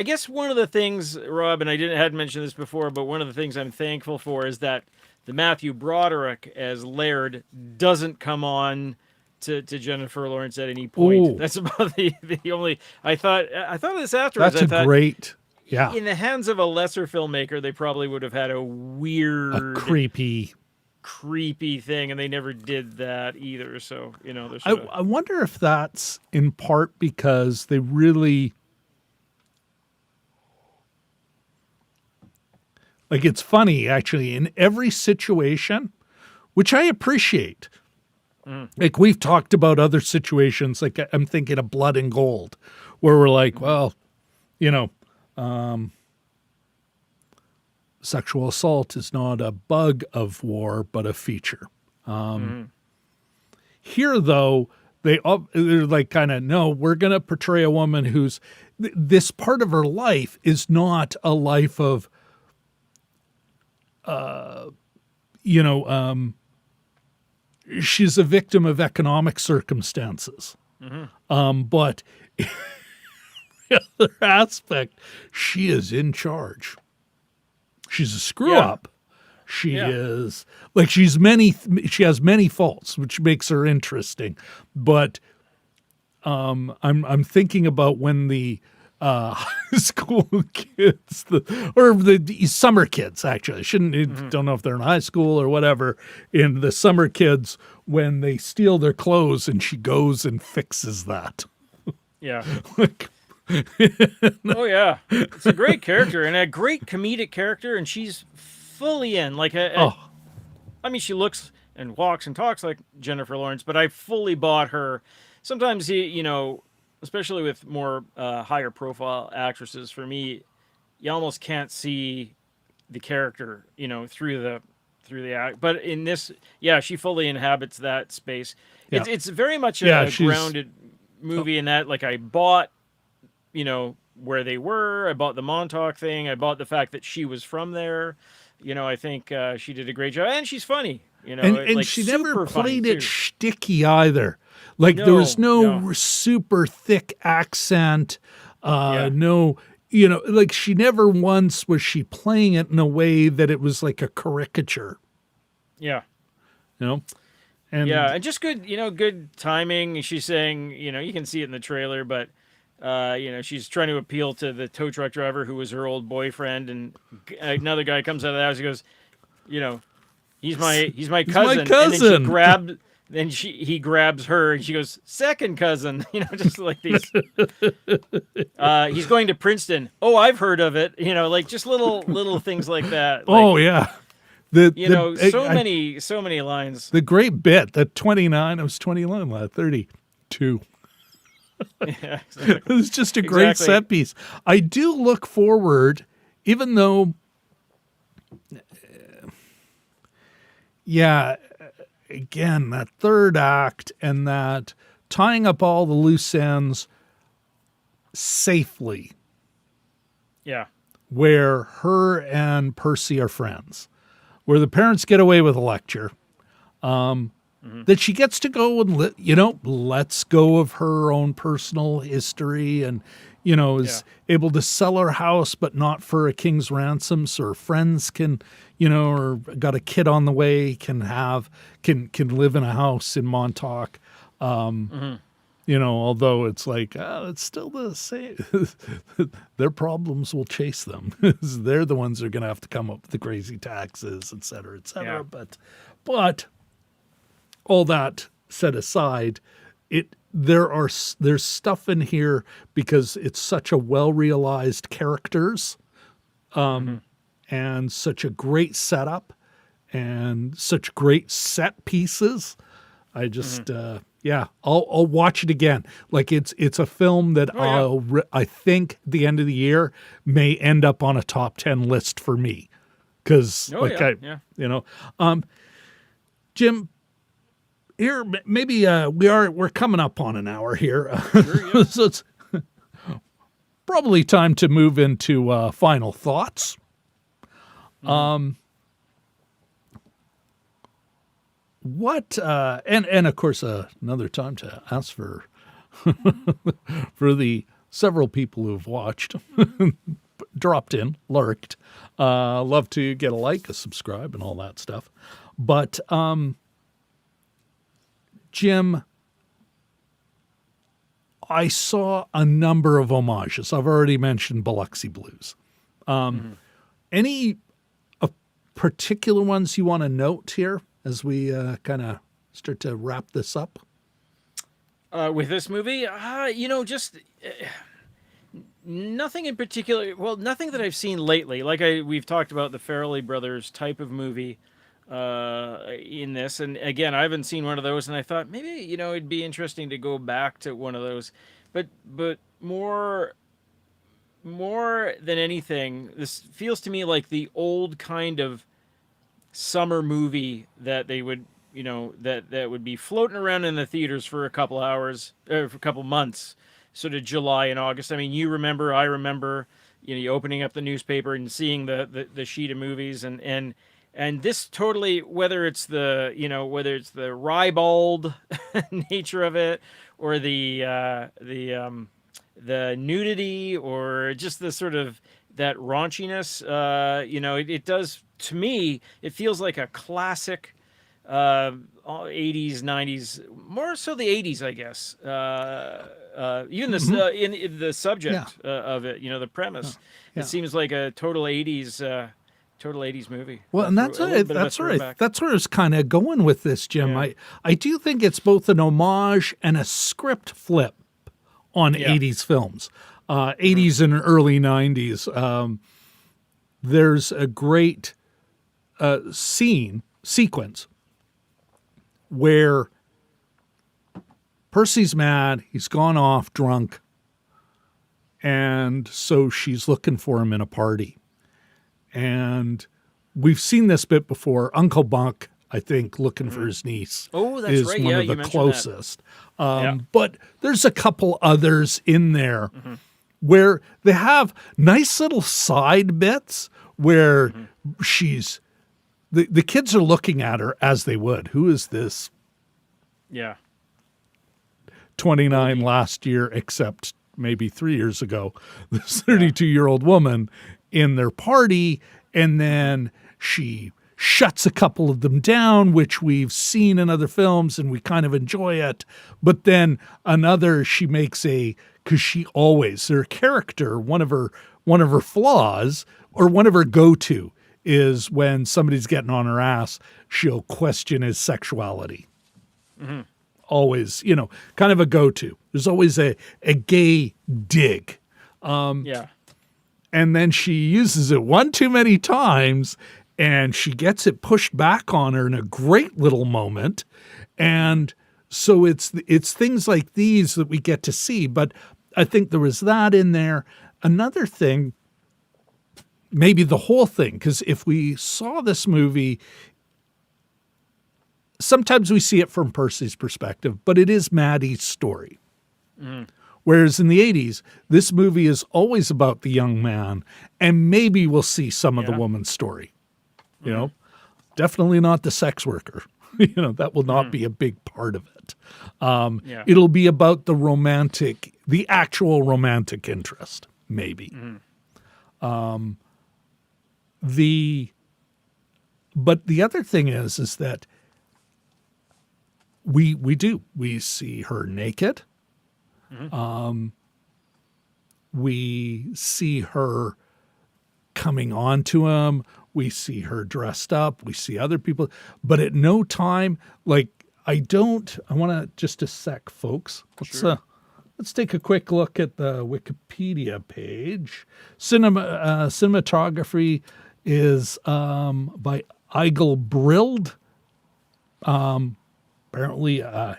guess one of the things, Rob, and I hadn't mentioned this before, but one of the things I'm thankful for is that the Matthew Broderick as Laird doesn't come on to Jennifer Lawrence at any point. Ooh. That's about the only. I thought of this afterwards. That's great. Yeah. In the hands of a lesser filmmaker, they probably would have had a creepy thing, and they never did that either. So, I wonder if that's in part because they really like, it's funny actually in every situation, which I appreciate. Like, we've talked about other situations, like I'm thinking of Blood and Gold, where we're like, well, sexual assault is not a bug of war, but a feature. Here, though, they're like kind of, no, we're going to portray a woman who's, this part of her life is not a life of, she's a victim of economic circumstances. But the other aspect, she is in charge. She's a screw up. She is like, she has many faults, which makes her interesting. But I'm thinking about when the high school kids, the summer kids, actually, don't know if they're in high school or whatever, in the summer kids, when they steal their clothes and she goes and fixes that. Yeah. Like, oh yeah, it's a great character and a great comedic character, and she's fully in. Like, I mean, she looks and walks and talks like Jennifer Lawrence, but I fully bought her. Sometimes especially with more higher profile actresses, for me, you almost can't see the character, through the act. But in this, she fully inhabits that space. Yeah. It's very much a grounded movie in that, like, I bought, where they were. I bought the Montauk thing. I bought the fact that she was from there. I think she did a great job, and she's funny. And like, she never played it shticky either. Like, there was no super thick accent. Like, she never once was she playing it in a way that it was like a caricature. Yeah. And and just good, good timing. She's saying, you can see it in the trailer, but she's trying to appeal to the tow truck driver who was her old boyfriend, and another guy comes out of the house. He goes, he's my cousin. And then he grabs her, and she goes, second cousin. Just like these. He's going to Princeton. Oh, I've heard of it. Like, just little things like that. Like, so many lines. The great bit that 29, I was 21, 32. Yeah, exactly. It was just a great set piece. I do look forward, even though, again, that third act and that tying up all the loose ends safely. Yeah. Where her and Percy are friends, where the parents get away with a lecture. That she gets to go and, lets go of her own personal history and, is able to sell her house, but not for a king's ransom. So her friends can, or got a kid on the way, can live in a house in Montauk. Although it's like, it's still the same. Their problems will chase them. They're the ones that are going to have to come up with the crazy taxes, et cetera, et cetera. Yeah. But all that set aside, there's stuff in here because it's such a well-realized characters and such a great setup and such great set pieces. I just, I'll watch it again. Like it's a film that I think the end of the year may end up on a top 10 list for me. Cause Jim, here, maybe, we're coming up on an hour here. Sure, yeah. So it's probably time to move into, final thoughts. What and of course another time to ask for for the several people who've watched, dropped in, lurked, love to get a like, a subscribe, and all that stuff. But Jim, I saw a number of homages. I've already mentioned Biloxi Blues. Any particular ones you want to note here as we kind of start to wrap this up? With this movie, just nothing in particular. Well, nothing that I've seen lately. Like we've talked about the Farrelly brothers type of movie in this, and again, I haven't seen one of those, and I thought maybe it'd be interesting to go back to one of those, but more than anything, this feels to me like the old kind of summer movie that they would, that would be floating around in the theaters for a couple hours, or for a couple months, sort of July and August. I mean, I remember, you opening up the newspaper and seeing the sheet of movies, and this totally, whether it's the ribald nature of it, or the nudity, or just the sort of that raunchiness, it does, to me, it feels like a classic 80s, 90s, more so the 80s, I guess. Even in the subject of it, the premise, it seems like a total 80s movie. Well, and that's where I was kind of going with this, Jim. Yeah. I do think it's both an homage and a script flip on 80s films, 80s and early 90s. There's a great sequence where Percy's mad, he's gone off drunk, and so she's looking for him in a party. And we've seen this bit before. Uncle Buck, I think, looking for his niece is right. One of the closest. But there's a couple others in there where they have nice little side bits where she's the kids are looking at her as they would. Who is this? Yeah. 29 last year, except maybe 3 years ago, this 32-year-old woman in their party, and then she shuts a couple of them down, which we've seen in other films, and we kind of enjoy it. But then another, she makes because she always, her character, one of her flaws, or one of her go-to, is when somebody's getting on her ass, she'll question his sexuality. Always, kind of a go-to. There's always a gay dig. And then she uses it one too many times, and she gets it pushed back on her in a great little moment. And so it's things like these that we get to see. But I think there was that in there. Another thing, maybe the whole thing, because if we saw this movie, sometimes we see it from Percy's perspective, but it is Maddie's story. Whereas in the 80s, this movie is always about the young man, and maybe we'll see some of the woman's story. Definitely not the sex worker. That will not be a big part of it. It'll be about the actual romantic interest, maybe. But the other thing is that we see her naked. We see her coming on to him. We see her dressed up. We see other people. But at no time, I want to, just a sec, folks. Let's take a quick look at the Wikipedia page. Cinematography is by Eigil Brild. Apparently a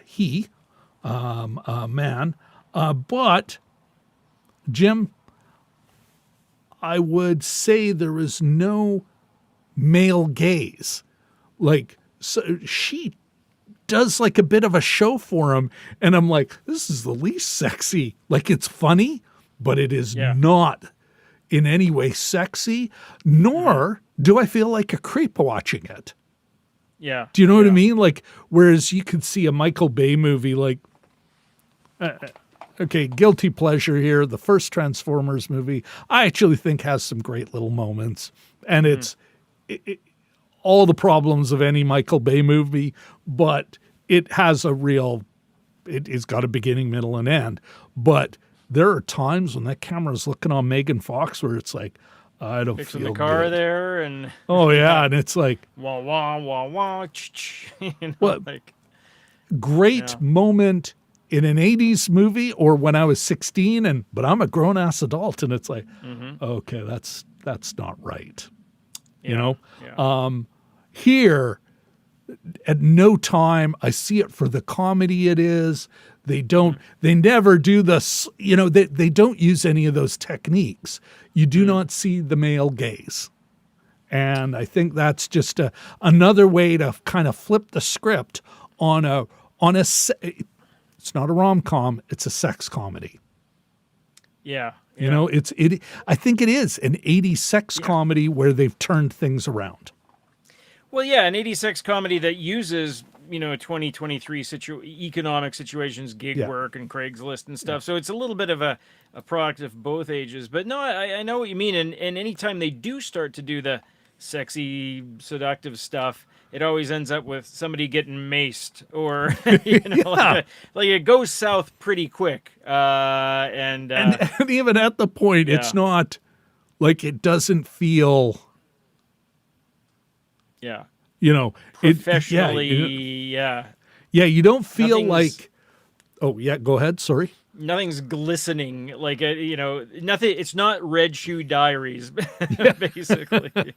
man. But, Jim, I would say there is no male gaze. Like, so she does like a bit of a show for him, and I'm like, this is the least sexy. Like, it's funny, but it is not in any way sexy, nor do I feel like a creep watching it. Yeah. Do you know what I mean? Like, whereas you could see a Michael Bay movie, like, okay, guilty pleasure here. The first Transformers movie, I actually think has some great little moments, and it's all the problems of any Michael Bay movie, but it has it's got a beginning, middle, and end. But there are times when that camera's looking on Megan Fox where it's like, I don't Fixing feel the car good. there, and Oh yeah, and it's like wah wah wah wah. You know, what like great moment in an 80s movie or when I was 16 but I'm a grown ass adult, and it's like, okay, that's not right. You know? Yeah. Here at no time I see it for the comedy it is. They never do this, they don't use any of those techniques. You do not see the male gaze. And I think that's just another way to kind of flip the script on it's not a rom-com, it's a sex comedy. Yeah. You know, I think it is an 80s sex comedy where they've turned things around. Well, yeah, an 80s sex comedy that uses, 2023 economic situations, gig work and Craigslist and stuff. So it's a little bit of a product of both ages. But no, I know what you mean. And anytime they do start to do the sexy, seductive stuff, it always ends up with somebody getting maced or, like it goes south pretty quick. And even at the point, it's not like it doesn't feel... Yeah. Professionally, yeah, you don't feel like... Oh, yeah, go ahead, sorry. Nothing's glistening, like, nothing. It's not Red Shoe Diaries, basically.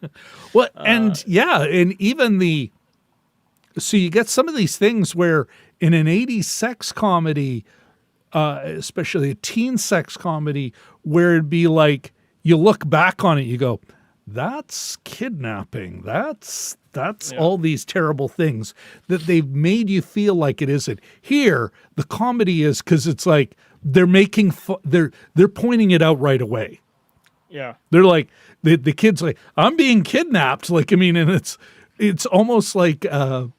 Well, and even so you get some of these things where in an 80s sex comedy, especially a teen sex comedy, where it'd be like, you look back on it, you go, that's kidnapping. That's all these terrible things that they've made you feel like it isn't. Here, the comedy is because it's like they're making they're pointing it out right away. Yeah, they're like the kid's like, I'm being kidnapped. Like, I mean, and it's almost like the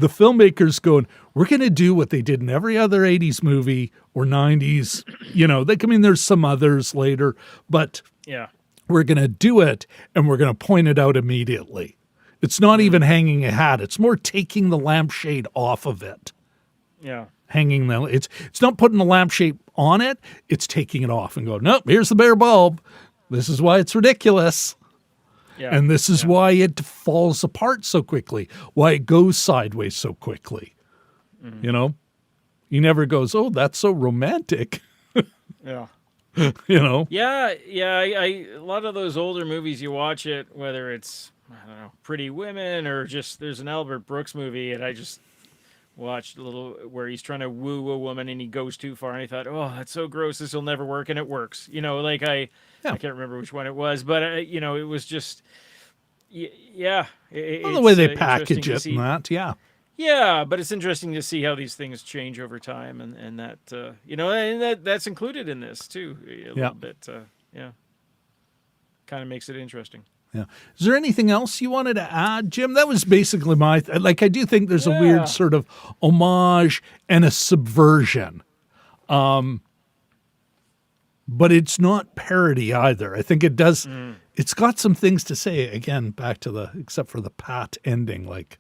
filmmakers going, we're going to do what they did in every other 80s movie or 90s. There's some others later, but we're going to do it, and we're going to point it out immediately. It's not even hanging a hat. It's more taking the lampshade off of it. Yeah. It's not putting the lampshade on it. It's taking it off and going, nope, here's the bare bulb. This is why it's ridiculous. Yeah. And this is why it falls apart so quickly, why it goes sideways so quickly. Mm-hmm. He never goes, oh, that's so romantic. Yeah. Yeah, a lot of those older movies, you watch it, whether it's, I don't know, Pretty Women or just, there's an Albert Brooks movie, and I just watched a little where he's trying to woo a woman and he goes too far, and I thought, oh, that's so gross, this will never work, and it works. I can't remember which one it was, but it was just, the way they package it and that, Yeah, but it's interesting to see how these things change over time, and that and that's included in this too a little bit. Kind of makes it interesting. Yeah. Is there anything else you wanted to add, Jim? That was basically I do think there's a weird sort of homage and a subversion, but it's not parody either. I think it does. It's got some things to say. Again, back to except for the pat ending, like.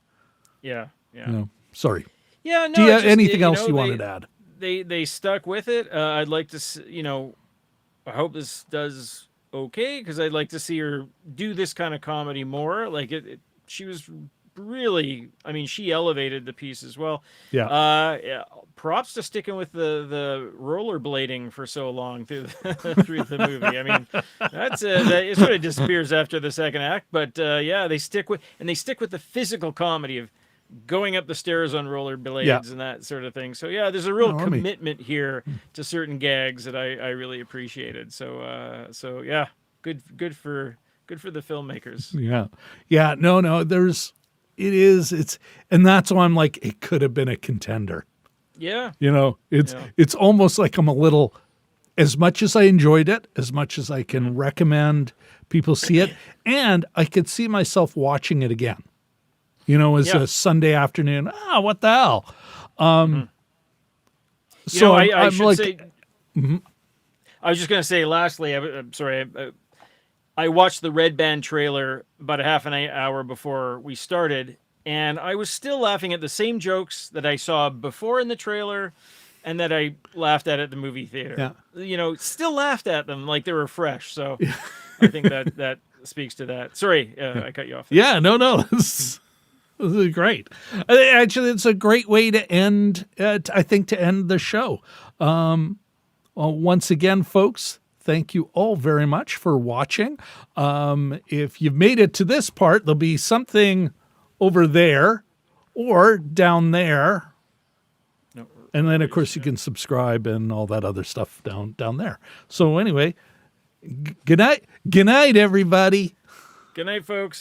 Yeah. Sorry. Yeah, no. Do you have anything else you wanted to add? They stuck with it. I'd like to, I hope this does okay, because I'd like to see her do this kind of comedy more. Like she was really, I mean, she elevated the piece as well. Yeah. Props to sticking with the rollerblading for so long through through the movie. I mean, that's it sort of disappears after the second act, but they stick with the physical comedy of going up the stairs on rollerblades and that sort of thing. So there's a real commitment here to certain gags that I really appreciated. So good for the filmmakers. Yeah. No, and that's why I'm like, it could have been a contender. Yeah. It's almost like I'm a little, as much as I enjoyed it, as much as I can recommend people see it, and I could see myself watching it again. As a Sunday afternoon. What the hell? So I should say. I was just going to say. Lastly, I'm sorry. I watched the Red Band trailer about a half an hour before we started, and I was still laughing at the same jokes that I saw before in the trailer, and that I laughed at the movie theater. Yeah. Still laughed at them like they were fresh. So I think that speaks to that. Sorry, I cut you off. Yeah. No. This is great. Actually, it's a great way to end. I think to end the show. Well, once again, folks, thank you all very much for watching. If you've made it to this part, there'll be something over there or down there. And then, of course, you can subscribe and all that other stuff down there. So anyway, good night. Good night, everybody. Good night, folks.